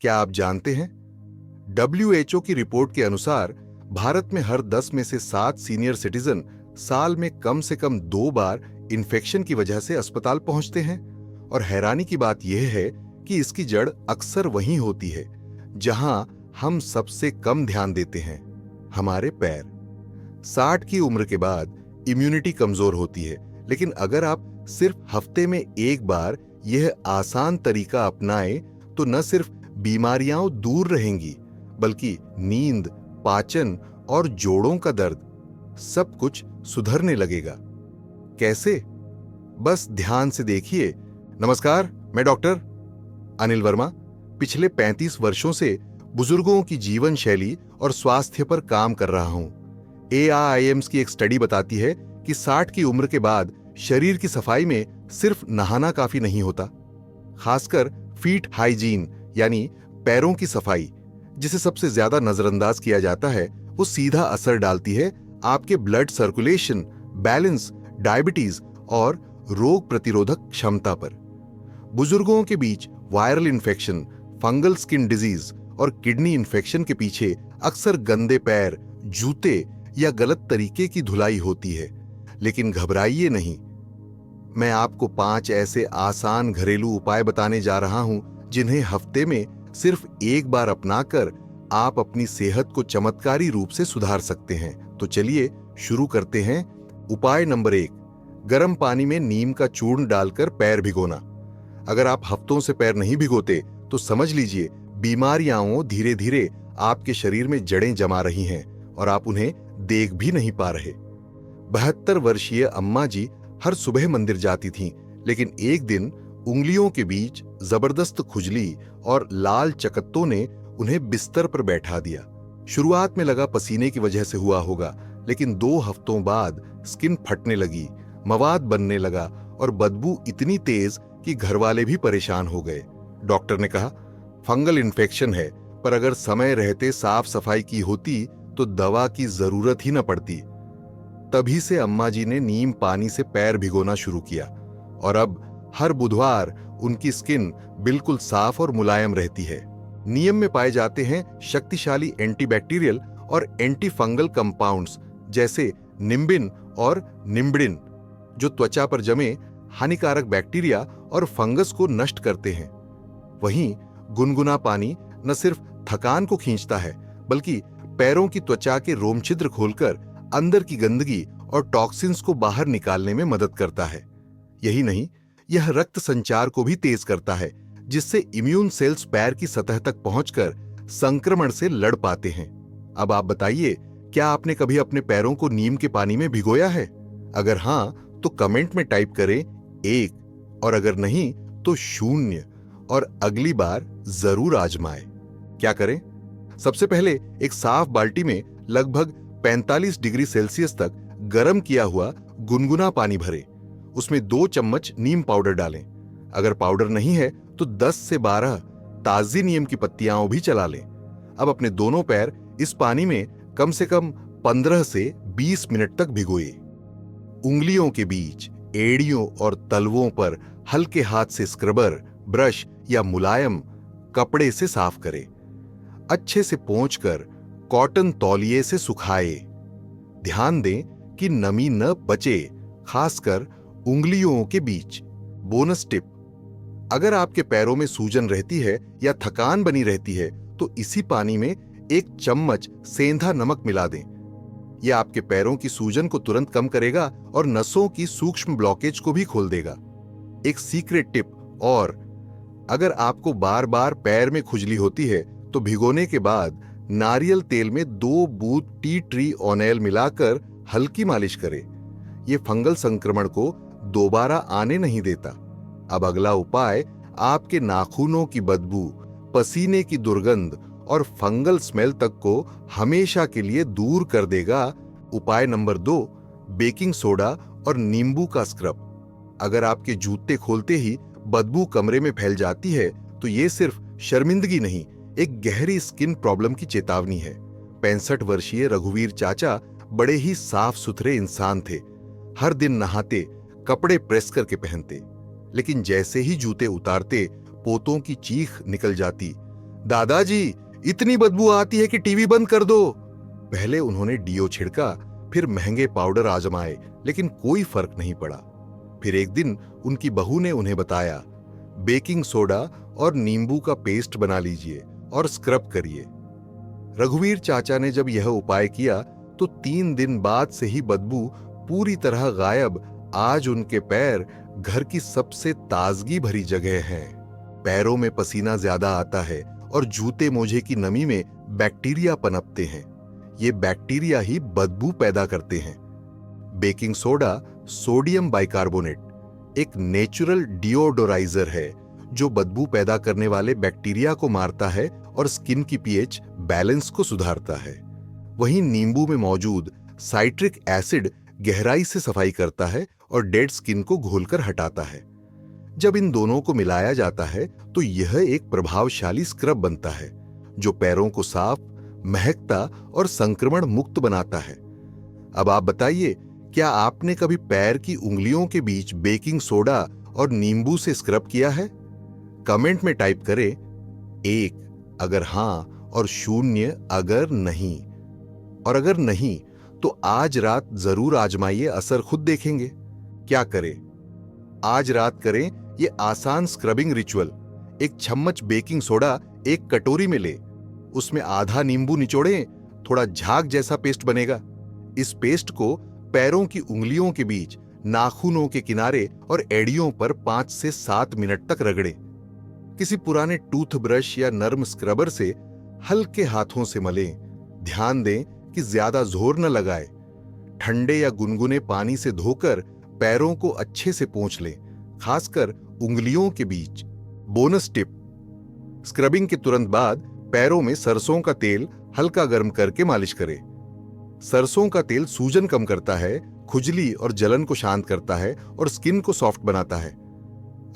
क्या आप जानते हैं, WHO की रिपोर्ट के अनुसार भारत में हर 10 में से 7 सीनियर सिटीजन साल में कम से कम 2 बार इन्फेक्शन की वजह से अस्पताल पहुंचते हैं। और हैरानी की बात यह है कि इसकी जड़ अक्सर वहीं होती है जहां हम सबसे कम ध्यान देते हैं, हमारे पैर। 60 की उम्र के बाद इम्यूनिटी कमजोर होती है, लेकिन अगर आप सिर्फ हफ्ते में एक बार यह आसान तरीका अपनाएं तो न सिर्फ बीमारियां दूर रहेंगी, बल्कि नींद, पाचन और जोड़ों का दर्द सब कुछ सुधरने लगेगा। कैसे? बस ध्यान से देखिए। नमस्कार, मैं डॉक्टर अनिल वर्मा पिछले 35 वर्षों से बुजुर्गों की जीवन शैली और स्वास्थ्य पर काम कर रहा हूं। AIIMS की एक स्टडी बताती है कि 60 की उम्र के बाद शरीर की सफाई में सिर्फ नहाना काफी नहीं होता। खासकर फीट हाइजीन यानी पैरों की सफाई, जिसे सबसे ज्यादा नजरअंदाज किया जाता है, वो सीधा असर डालती है आपके ब्लड सर्कुलेशन, बैलेंस, डायबिटीज और रोग प्रतिरोधक क्षमता पर। बुजुर्गों के बीच viral infection, fungal skin disease और किडनी इन्फेक्शन के पीछे अक्सर गंदे पैर, जूते या गलत तरीके की धुलाई होती है। लेकिन घबराइए नहीं, मैं आपको 5 ऐसे आसान घरेलू उपाय बताने जा रहा हूं जिन्हें हफ्ते में सिर्फ एक बार अपनाकर आप अपनी सेहत को चमत्कारी रूप से सुधार सकते हैं। तो चलिए शुरू करते हैं। उपाय नंबर 1, गर्म पानी में नीम का चूर्ण डालकर पैर भिगोना। अगर आप हफ्तों से पैर नहीं भिगोते तो समझ लीजिए बीमारियां धीरे धीरे आपके शरीर में जड़ें जमा रही हैं और आप उन्हें देख भी नहीं पा रहे। 72 वर्षीय अम्मा जी हर सुबह मंदिर जाती थीं, लेकिन एक दिन उंगलियों के बीच जबरदस्त खुजली और लाल चकत्तों ने उन्हें बिस्तर पर बैठा दिया। शुरुआत में लगा पसीने की वजह से हुआ होगा, लेकिन 2 हफ्तों बाद स्किन फटने लगी, मवाद बनने लगा और बदबू इतनी तेज कि घरवाले भी परेशान हो गए। डॉक्टर ने कहा, फंगल इन्फेक्शन है, पर अगर समय रहते साफ सफाई की होती तो दवा की जरूरत ही न पड़ती। तभी से अम्मा जी ने नीम पानी से पैर भिगोना शुरू किया और अब हर बुधवार उनकी स्किन बिल्कुल साफ और मुलायम रहती है। नीम में पाए जाते हैं शक्तिशाली एंटीबैक्टीरियल और एंटी फंगल कंपाउंड्स जैसे निम्बिन और निम्बडिन, जो त्वचा पर जमे हानिकारक बैक्टीरिया और फंगस को नष्ट करते हैं। वहीं गुनगुना पानी न सिर्फ थकान को खींचता है, बल्कि पैरों की त्वचा के रोमछिद्र खोलकर अंदर की गंदगी और टॉक्सिन्स को बाहर निकालने में मदद करता है। यही नहीं, यह रक्त संचार को भी तेज करता है, जिससे इम्यून सेल्स पैर की सतह तक पहुंचकर संक्रमण से लड़ पाते हैं। अब आप बताइए, क्या आपने कभी अपने पैरों को नीम के पानी में भिगोया है? अगर हां, तो कमेंट में टाइप करें 1, और अगर नहीं तो 0, और अगली बार जरूर आजमाएं। क्या करें? सबसे पहले एक साफ बाल्टी में लगभग 45 डिग्री सेल्सियस तक गर्म किया हुआ गुनगुना पानी भरें। उसमें 2 चम्मच नीम पाउडर डालें। अगर पाउडर नहीं है तो 10 से 12 ताजी नीम की पत्तियां भी चला लें। अब अपने दोनों पैर इस पानी में कम से कम 15 से 20 मिनट तक भिगोए। उंगलियों के बीच, एड़ियों और तलवों पर हल्के हाथ से स्क्रबर, ब्रश या मुलायम कपड़े से साफ करें। अच्छे से पोंछकर कॉटन तौलिए से सुखाए। ध्यान दें कि नमी न बचे, खासकर उंगलियों के बीच। बोनस टिप, अगर आपके पैरों में सूजन रहती है या थकान बनी रहती है तो इसी पानी में 1 चम्मच सेंधा नमक मिला दें। यह आपके पैरों की सूजन को तुरंत कम करेगा और नसों की सूक्ष्म ब्लॉकेज को भी खोल देगा। एक सीक्रेट टिप और, अगर आपको बार बार पैर में खुजली होती है तो भिगोने के बाद नारियल तेल में 2 बूंद टी ट्री ऑयल मिलाकर हल्की मालिश करें। यह फंगल संक्रमण को दोबारा आने नहीं देता। अब अगला उपाय आपके नाखूनों की बदबू, पसीने की दुर्गंध और फंगल स्मेल तक को हमेशा के लिए दूर कर देगा। उपाय नंबर 2, बेकिंग सोडा और नींबू का स्क्रब। अगर आपके जूते खोलते ही बदबू कमरे में फैल जाती है तो यह सिर्फ शर्मिंदगी नहीं, एक गहरी स्किन प्रॉब्लम की चेतावनी है। 65 वर्षीय रघुवीर चाचा बड़े ही साफ सुथरे इंसान थे। हर दिन नहाते, कपड़े प्रेस करके पहनते, लेकिन जैसे ही जूते उतारते पोतों की चीख निकल जाती, दादाजी, इतनी बदबू आती है कि टीवी बंद कर दो। पहले उन्होंने डीओ छिड़का, फिर महंगे पाउडर आजमाए, लेकिन कोई फर्क नहीं पड़ा। फिर एक दिन उनकी बहू ने उन्हें बताया, बेकिंग सोडा और नींबू का पेस्ट बना लीजिए और स्क्रब करिए। रघुवीर चाचा ने जब यह उपाय किया तो 3 दिन बाद से ही बदबू पूरी तरह गायब। आज उनके पैर घर की सबसे ताजगी भरी जगह हैं। पैरों में पसीना ज्यादा आता है और जूते मोजे की नमी में बैक्टीरिया पनपते हैं। ये बैक्टीरिया ही बदबू पैदा करते हैं। बेकिंग सोडा सोडियम बाइकार्बोनेट एक नेचुरल डिओडोराइजर है जो बदबू पैदा करने वाले बैक्टीरिया को मारता है और स्किन की पीएच बैलेंस को सुधारता है। वहीं नींबू में मौजूद साइट्रिक एसिड गहराई से सफाई करता है और डेड स्किन को घोलकर हटाता है। जब इन दोनों को मिलाया जाता है तो यह एक प्रभावशाली स्क्रब बनता है जो पैरों को साफ, महकता और संक्रमण मुक्त बनाता है। अब आप बताइए, क्या आपने कभी पैर की उंगलियों के बीच बेकिंग सोडा और नींबू से स्क्रब किया है? कमेंट में टाइप करें 1 अगर हां और 0 अगर नहीं। और अगर नहीं तो आज रात जरूर आजमाइए, असर खुद देखेंगे। क्या करें? आज रात करें ये आसान स्क्रबिंग रिचुअल। 1 चम्मच बेकिंग सोडा एक कटोरी में ले, उसमें आधा नींबू निचोड़ें, थोड़ा झाग जैसा पेस्ट बनेगा। इस पेस्ट को पैरों की उंगलियों के बीच, नाखूनों के किनारे और एड़ियों पर 5 से 7 मिनट तक रगड़ें। किसी पुराने टूथब्रश या नर्म स्क्रबर से हल्के हाथों से मलें। ध्यान दें कि ज्यादा जोर न लगाए। ठंडे या गुनगुने पानी से धोकर पैरों को अच्छे से पोंछ लें, खासकर उंगलियों के बीच। बोनस टिप, स्क्रबिंग के तुरंत बाद पैरों में सरसों का तेल हल्का गर्म करके मालिश करें। सरसों का तेल सूजन कम करता है, खुजली और जलन को शांत करता है और स्किन को सॉफ्ट बनाता है।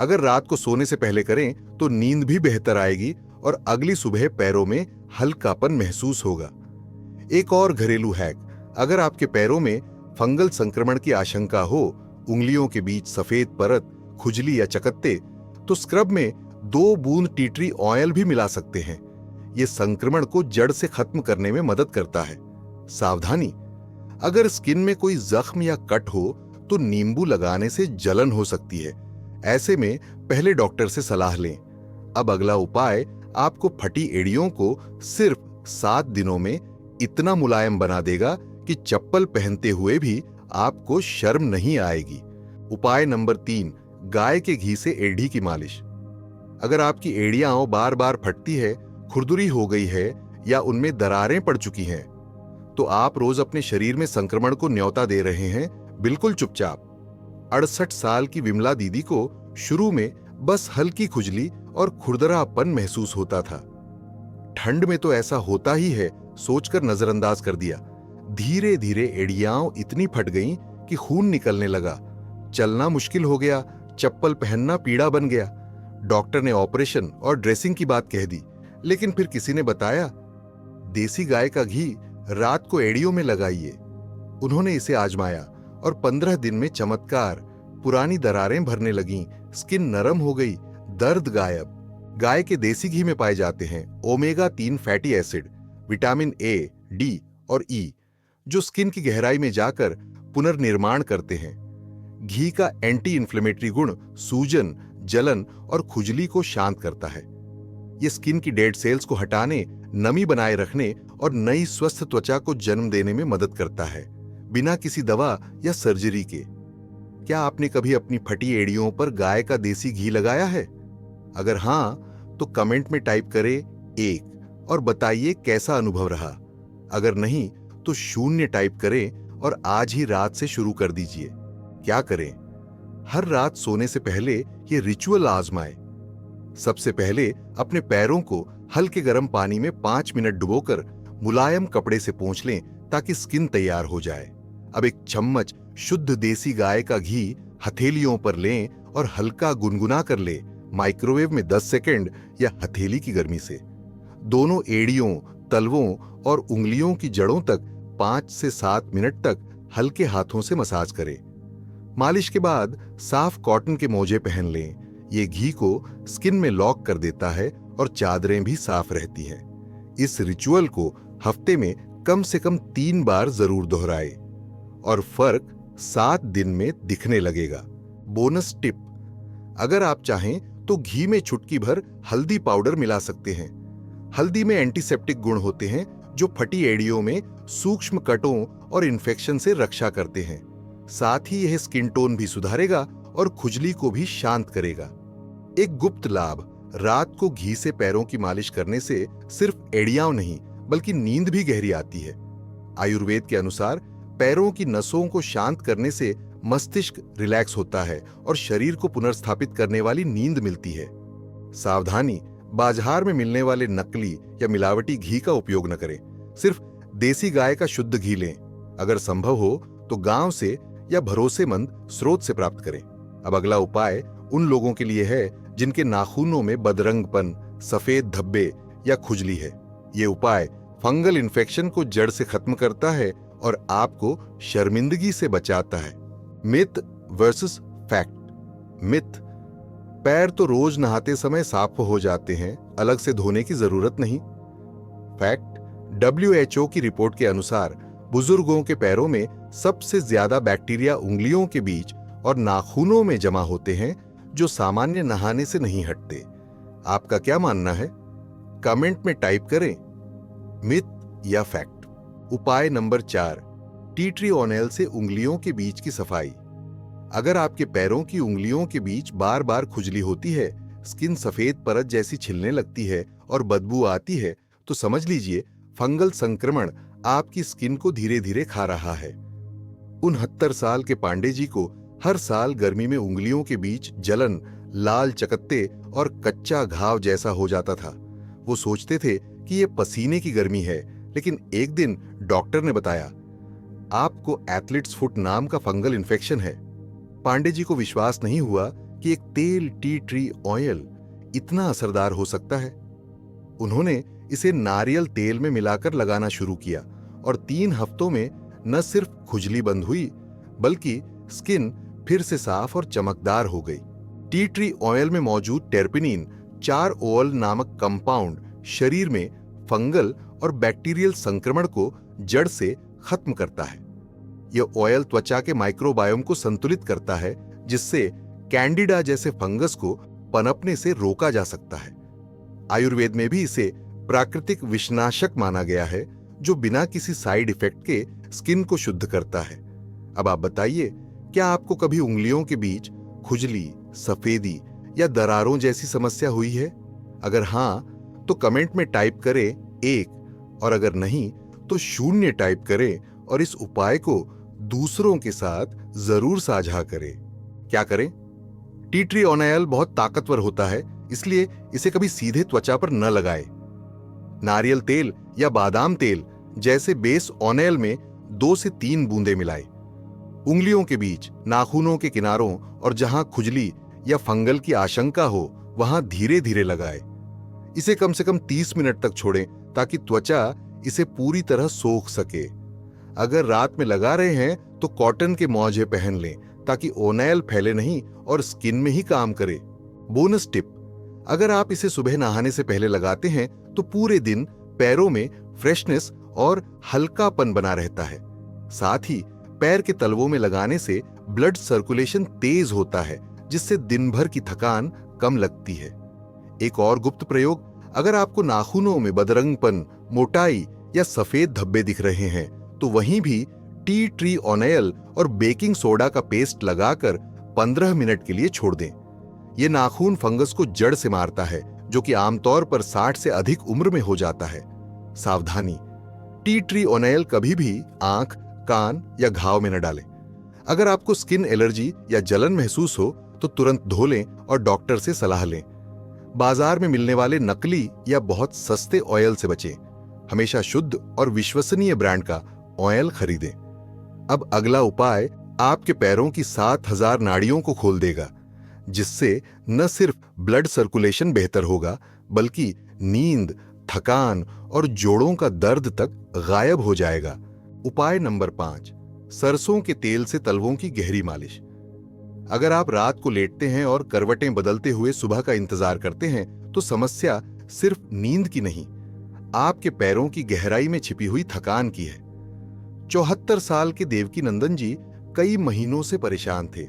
अगर रात को सोने से पहले करें तो नींद भी बेहतर आएगी और अगली सुबह पैरों में हल्कापन महसूस होगा। एक और घरेलू हैक, अगर आपके पैरों में फंगल संक्रमण की आशंका हो, उंगलियों के बीच सफेद परत, खुजली या चकत्ते, तो स्क्रब में 2 बूंद टी ट्री ऑयल भी मिला सकते हैं। यह संक्रमण को जड़ से खत्म करने में मदद करता है। सावधानी, अगर स्किन में कोई जख्म या कट हो तो नींबू लगाने से जलन हो सकती है। ऐसे में पहले डॉक्टर से सलाह लें। अब अगला उपाय आपको फटी एड़ियों को सिर्फ 7 दिनों में इतना मुलायम बना देगा कि चप्पल पहनते हुए भी आपको शर्म नहीं आएगी। उपाय नंबर 3, गाय के घी से एड़ी की मालिश। अगर आपकी एड़ियां बार बार फटती है, खुरदुरी हो गई है या उनमें दरारें पड़ चुकी हैं, तो आप रोज अपने शरीर में संक्रमण को न्योता दे रहे हैं, बिल्कुल चुपचाप। 68 साल की विमला दीदी को शुरू में बस हल्की खुजली और खुरदरापन महसूस होता था। ठंड में तो ऐसा होता ही है सोचकर नजरअंदाज कर दिया। धीरे धीरे एड़ियां इतनी फट गईं कि खून निकलने लगा, चलना मुश्किल हो गया, चप्पल पहनना पीड़ा बन गया। डॉक्टर ने ऑपरेशन और ड्रेसिंग की बात कह दी, लेकिन फिर किसी ने बताया, देसी गाय का घी रात को एड़ियों में लगाइए। उन्होंने इसे आजमाया और 15 दिन में चमत्कार, पुरानी दरारें भरने लगीं, स्किन नरम हो गई, दर्द गायब। गाय के देसी घी में पाए जाते हैं omega 3 fatty acid, vitamin A, D और ई, जो स्किन की गहराई में जाकर पुनर्निर्माण करते हैं। घी का एंटी इंफ्लेमेटरी गुण सूजन, जलन और खुजली को शांत करता है। यह स्किन की डेड सेल्स को हटाने, नमी बनाए रखने और नई स्वस्थ त्वचा को जन्म देने में मदद करता है, बिना किसी दवा या सर्जरी के। क्या आपने कभी अपनी फटी एड़ियों पर गाय का देसी घी लगाया है? अगर हां, तो कमेंट में टाइप करें 1 और बताइए कैसा अनुभव रहा। अगर नहीं तो 0 टाइप करें और आज ही रात से शुरू कर दीजिए। क्या करें? हर रात सोने से पहले ये रिचुअल आजमाएं। सबसे पहले अपने पैरों को हल्के गर्म पानी में 5 मिनट डुबोकर मुलायम कपड़े से पोंछ लें ताकि स्किन तैयार हो जाए। अब 1 चम्मच शुद्ध देसी गाय का घी हथेलियों पर लें और हल्का गुनगुना कर लें, माइक्रोवेव में 10 सेकंड या हथेली की गर्मी से। दोनों एड़ियों, तलवों और उंगलियों की जड़ों तक 5 से 7 मिनट तक हल्के हाथों से मसाज करें। मालिश के बाद साफ कॉटन के मोजे पहन लें। ये घी को स्किन में लॉक कर देता है और चादरें भी साफ रहती हैं। इस रिचुअल को हफ्ते में कम से कम 3 बार जरूर दोहराए और फर्क 7 दिन में दिखने लगेगा। बोनस टिप, अगर आप चाहें तो घी में चुटकी भर हल्दी पाउडर मिला सकते हैं। हल्दी में एंटीसेप्टिक गुण होते हैं जो फटी एड़ियों में सूक्ष्म कटों और इन्फेक्शन से रक्षा करते हैं। साथ ही यह स्किन टोन भी सुधारेगा और खुजली को भी शांत करेगा। एक गुप्त लाभ, रात को घी से पैरों की मालिश करने से सिर्फ एड़ियां नहीं बल्कि नींद भी गहरी आती है। आयुर्वेद के अनुसार पैरों की नसों को शांत करने से मस्तिष्क रिलैक्स होता है और शरीर को पुनर्स्थापित करने वाली नींद मिलती है। सावधानी, बाजार में मिलने वाले नकली या मिलावटी घी का उपयोग न करें। सिर्फ देसी गाय का शुद्ध घी लें। अगर संभव हो तो गांव से या भरोसेमंद स्रोत से प्राप्त करें। अब अगला उपाय उन लोगों के लिए है जिनके नाखूनों में बदरंगपन, सफेद धब्बे या खुजली है। ये उपाय फंगल इन्फेक्शन को जड़ से खत्म करता है और आपको शर्मिंदगी से बचाता है। Myth versus fact. मिथ, पैर तो रोज नहाते समय साफ हो जाते हैं, अलग से धोने की जरूरत नहीं। फैक्ट, WHO की रिपोर्ट के अनुसार बुजुर्गों के पैरों में सबसे ज्यादा बैक्टीरिया उंगलियों के बीच और नाखूनों में जमा होते हैं जो सामान्य नहाने से नहीं हटते। आपका क्या मानना है? कमेंट में टाइप करें मिथ या फैक्ट। उपाय नंबर 4, टी ट्री ऑयल से उंगलियों के बीच की सफाई। अगर आपके पैरों की उंगलियों के बीच बार बार खुजली होती है, स्किन सफेद परत जैसी छिलने लगती है और बदबू आती है, तो समझ लीजिए फंगल संक्रमण आपकी स्किन को धीरे धीरे खा रहा है। 69 साल के पांडे जी को हर साल गर्मी में उंगलियों के बीच जलन, लाल चकत्ते और कच्चा घाव जैसा हो जाता था। वो सोचते थे कि ये पसीने की गर्मी है, लेकिन एक दिन डॉक्टर ने बताया आपको एथलीट्स फुट नाम का फंगल इन्फेक्शन है। पांडे जी को विश्वास नहीं हुआ कि एक तेल टी ट्री ऑयल इतना असरदार हो सकता है। उन्होंने इसे नारियल तेल में मिलाकर लगाना शुरू किया और 3 हफ्तों में न सिर्फ खुजली बंद हुई बल्कि स्किन फिर से साफ और चमकदार हो गई। टी ट्री ऑयल में मौजूद टेर्पेनिन 4-ओल नामक कंपाउंड शरीर में फंगल और बैक्टीरियल संक्रमण को जड़ से खत्म करता है। यह ऑयल त्वचा के माइक्रोबायोम को संतुलित करता है, जिससे कैंडिडा जैसे फंगस को पनपने से रोका जा सकता है। आयुर्वेद में भी इसे प्राकृतिक विषनाशक माना गया है, जो बिना किसी साइड इफेक्ट के स्किन को शुद्ध करता है। अब आप बताइए, क्या आपको कभी उंगलियों के बीच खुजली, सफेदी या दरारों जैसी समस्या हुई है? अगर हां, तो कमेंट में टाइप करें 1 और अगर नहीं तो 0 टाइप करें और इस उपाय को दूसरों के साथ जरूर साझा करें। क्या करें? टी ट्री ऑयल बहुत ताकतवर होता है, इसलिए इसे कभी सीधे त्वचा पर न लगाएं। नारियल तेल या बादाम तेल जैसे बेस ऑयल में 2 से 3 बूंदें मिलाएं। उंगलियों के बीच, नाखूनों के किनारों और जहां खुजली या फंगल की आशंका हो वहां धीरे धीरे लगाएं। इसे कम से कम 30 मिनट तक छोड़ें ताकि त्वचा इसे पूरी तरह सोख सके। अगर रात में लगा रहे हैं तो कॉटन के मोजे पहन लें ताकि ऑयल फैले नहीं और स्किन में ही काम करे। बोनस टिप, अगर आप इसे सुबह नहाने से पहले लगाते हैं तो पूरे दिन पैरों में फ्रेशनेस और हल्कापन बना रहता है। साथ ही पैर के तलवों में लगाने से ब्लड सर्कुलेशन तेज होता है, जिससे दिन भर की थकान कम लगती है। एक और गुप्त प्रयोग, अगर आपको नाखूनों में बदरंगपन, मोटाई या सफेद धब्बे दिख रहे हैं तो वहीं भी टी ट्री ऑयल और बेकिंग सोडा का पेस्ट लगाकर 15 मिनट के लिए छोड़ दें। यह नाखून फंगस को जड़ से मारता है, जो कि आमतौर पर 60 से अधिक उम्र में हो जाता है। सावधानी, टी ट्री ऑयल कभी भी आंख, कान या घाव में न डालें। अगर आपको स्किन एलर्जी या जलन महसूस हो तो तुरंत धो लें और डॉक्टर से सलाह लें। बाजार में मिलने वाले नकली या बहुत सस्ते ऑयल से बचें। हमेशा शुद्ध और विश्वसनीय ब्रांड का ऑयल खरीदें। अब अगला उपाय आपके पैरों की 7000 नाड़ियों को खोल देगा, जिससे न सिर्फ ब्लड सर्कुलेशन बेहतर होगा बल्कि नींद, थकान और जोड़ों का दर्द तक गायब हो जाएगा। उपाय नंबर 5, सरसों के तेल से तलवों की गहरी मालिश। अगर आप रात को लेटते हैं और करवटें बदलते हुए सुबह का इंतजार करते हैं तो समस्या सिर्फ नींद की नहीं, आपके पैरों की गहराई में छिपी हुई थकान की है। 74 साल के देवकी नंदन जी कई महीनों से परेशान थे।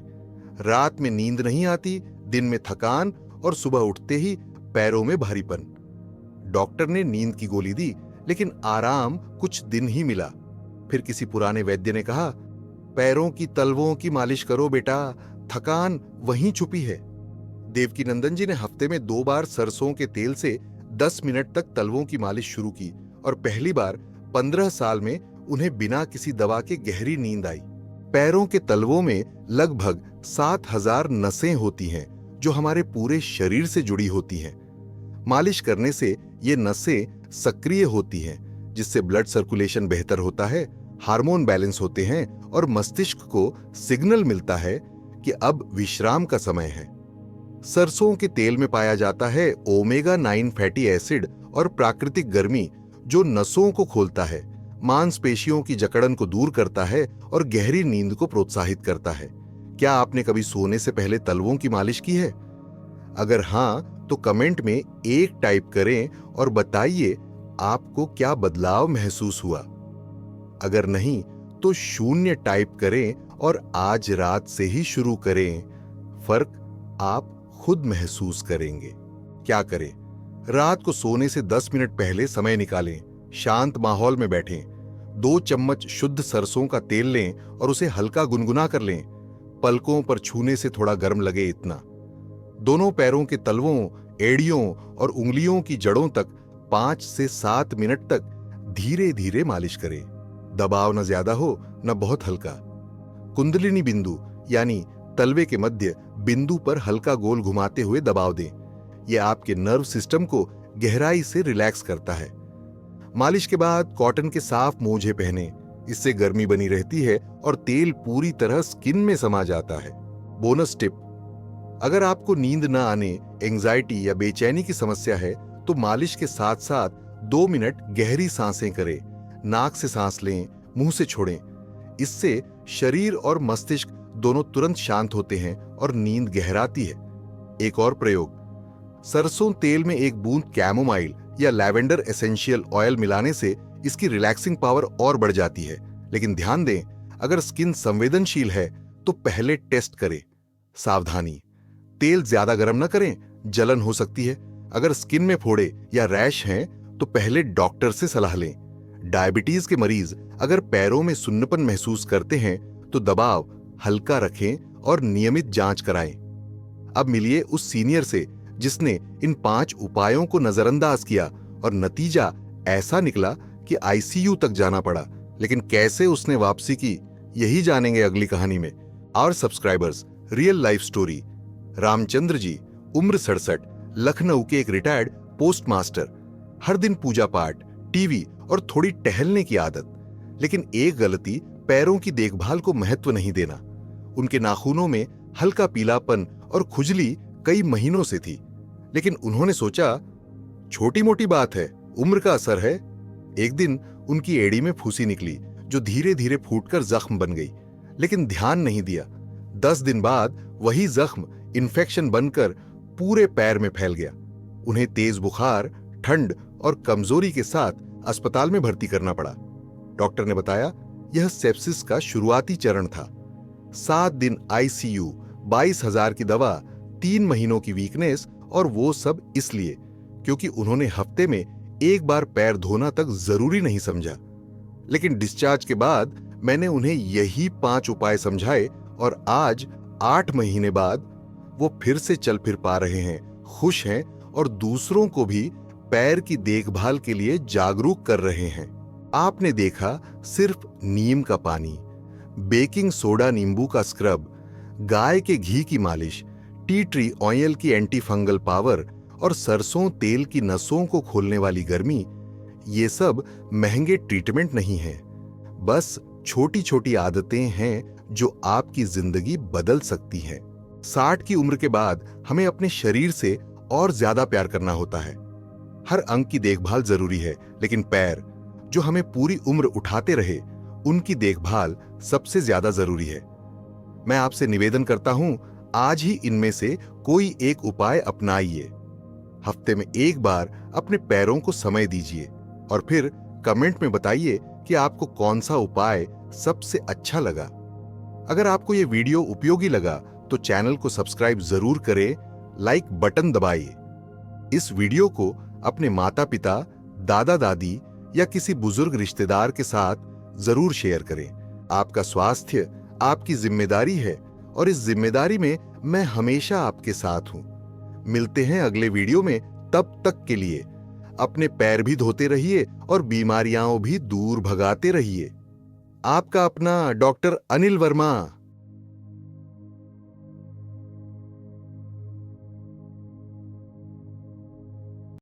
रात में नींद नहीं आती, दिन में थकान और सुबह उठते ही पैरों में भारीपन। डॉक्टर ने नींद की गोली दी, लेकिन आराम कुछ दिन ही मिला। फिर किसी पुराने वैद्य ने कहा, पैरों की तलवों की मालिश करो बेटा, थकान वहीं छुपी है। देवकी नंदन जी ने हफ्ते में 2 बार सरसों के तेल से 10 मिनट तक तलवों की मालिश शुरू की और पहली बार 15 साल में उन्हें बिना किसी दवा के गहरी नींद आई। पैरों के तलवों में लगभग 7000 नसें होती हैं जो हमारे पूरे शरीर से जुड़ी होती हैं। मालिश करने से ये नसें सक्रिय होती हैं, जिससे ब्लड सर्कुलेशन बेहतर होता है, हार्मोन बैलेंस होते हैं और मस्तिष्क को सिग्नल मिलता है कि अब विश्राम का समय है। सरसों के तेल में पाया जाता है ओमेगा 9 फैटी एसिड और प्राकृतिक गर्मी, जो नसों को खोलता है, मांसपेशियों की जकड़न को दूर करता है और गहरी नींद को प्रोत्साहित करता है। क्या आपने कभी सोने से पहले तलवों की मालिश की है? अगर हां, तो कमेंट में 1 टाइप करें और बताइए आपको क्या बदलाव महसूस हुआ। अगर नहीं, तो 0 टाइप करें और आज रात से ही शुरू करें। फर्क आप खुद महसूस करेंगे। क्या करें? रात को सोने से 10 मिनट पहले समय निकालें, शांत माहौल में बैठें, 2 चम्मच शुद्ध सरसों का तेल लें और उसे हल्का गुनगुना कर लें। पलकों पर छूने से थोड़ा गर्म लगे इतना। दोनों पैरों के तलवों, एड़ियों और उंगलियों की जड़ों तक 5 से 7 मिनट तक धीरे धीरे मालिश करें। दबाव न ज्यादा हो न बहुत हल्का। कुंडलिनी बिंदु यानी तलवे के मध्य बिंदु पर हल्का गोल घुमाते हुए दबाव दें। यह आपके नर्व सिस्टम को गहराई से रिलैक्स करता है। मालिश के बाद कॉटन के साफ मोजे पहने, इससे गर्मी बनी रहती है और तेल पूरी तरह स्किन में समा जाता है। बोनस टिप: अगर आपको नींद न आने, एंजाइटी या बेचैनी की समस्या है, तो मालिश के साथ साथ 2 मिनट गहरी सांसें करें। नाक से सांस लें, मुंह से छोड़ें। इससे शरीर और मस्तिष्क दोनों तुरंत शांत होते हैं और नींद गहराती है। एक और प्रयोग: सरसों तेल में 1 बूंद कैमोमाइल या लैवेंडर एसेंशियल ऑयल मिलाने से इसकी रिलैक्सिंग पावर और बढ़ जाती है। लेकिन ध्यान दें, अगर स्किन संवेदनशील है तो पहले टेस्ट करें। सावधानी: तेल ज्यादा गर्म न करें, जलन हो सकती है। अगर स्किन में फोड़े या रैश हैं तो पहले डॉक्टर से सलाह लें। डायबिटीज के मरीज अगर पैरों में सुन्नपन महसूस करते हैं तो दबाव हल्का रखें और नियमित जांच कराएं। अब मिलिए उस सीनियर से जिसने इन 5 उपायों को नजरअंदाज किया और नतीजा ऐसा निकला कि आईसीयू तक जाना पड़ा। लेकिन कैसे उसने वापसी की, यही जानेंगे अगली कहानी में। और subscribers, real life story. Ramchandra ji, उम्र 67, लखनऊ के एक रिटायर्ड पोस्टमास्टर। हर दिन पूजा पाठ, टीवी और थोड़ी टहलने की आदत। लेकिन एक गलती, पैरों की देखभाल को महत्व नहीं देना। उनके नाखूनों में हल्का पीलापन और खुजली कई महीनों से थी। लेकिन उन्होंने सोचा, छोटी मोटी बात है, उम्र का असर है। एक दिन उनकी एड़ी में फूंसी निकली जो धीरे धीरे फूटकर जख्म बन गई। लेकिन ध्यान नहीं दिया। 10 दिन बाद वही जख्म इन्फेक्शन बनकर पूरे पैर में फैल गया। उन्हें तेज बुखार, ठंड और कमजोरी के साथ अस्पताल में भर्ती करना पड़ा। डॉक्टर ने बताया यह सेप्सिस का शुरुआती चरण था। 7 दिन आईसीयू, 22,000 की दवा, 3 महीनों की वीकनेस, और वो सब इसलिए क्योंकि उन्होंने हफ्ते में 1 बार पैर धोना तक जरूरी नहीं समझा। लेकिन डिस्चार्ज के बाद मैंने उन्हें यही 5 उपाय समझाए और आज 8 महीने बाद वो फिर से चल फिर पा रहे हैं, खुश हैं और दूसरों को भी पैर की देखभाल के लिए जागरूक कर रहे हैं। आपने देखा सिर्फ नीम का पानी, बेकिंग सोडा नींबू का स्क्रब, गाय के घी की मालिश, टी ट्री ऑयल की एंटी फंगल पावर और सरसों तेल की नसों को खोलने वाली गर्मी, ये सब महंगे ट्रीटमेंट नहीं हैं। बस छोटी छोटी आदतें हैं जो आपकी जिंदगी बदल सकती हैं। 60 की उम्र के बाद हमें अपने शरीर से और ज्यादा प्यार करना होता है। हर अंग की देखभाल जरूरी है, लेकिन पैर जो हमें पूरी उम्र उठाते रहे, उनकी देखभाल सबसे ज्यादा जरूरी है। मैं आपसे निवेदन करता हूं, आज ही इनमें से कोई एक उपाय अपनाइए। हफ्ते में एक बार अपने पैरों को समय दीजिए और फिर कमेंट में बताइए कि आपको कौन सा उपाय सबसे अच्छा लगा। अगर आपको यह वीडियो उपयोगी लगा तो चैनल को सब्सक्राइब जरूर करें, लाइक बटन दबाइए। इस वीडियो को अपने माता पिता, दादा दादी या किसी बुजुर्ग रिश्तेदार के साथ जरूर शेयर करें। आपका स्वास्थ्य आपकी जिम्मेदारी है और इस जिम्मेदारी में मैं हमेशा आपके साथ हूं। मिलते हैं अगले वीडियो में, तब तक के लिए अपने पैर भी धोते रहिए और बीमारियां भी दूर भगाते रहिए। आपका अपना डॉक्टर अनिल वर्मा।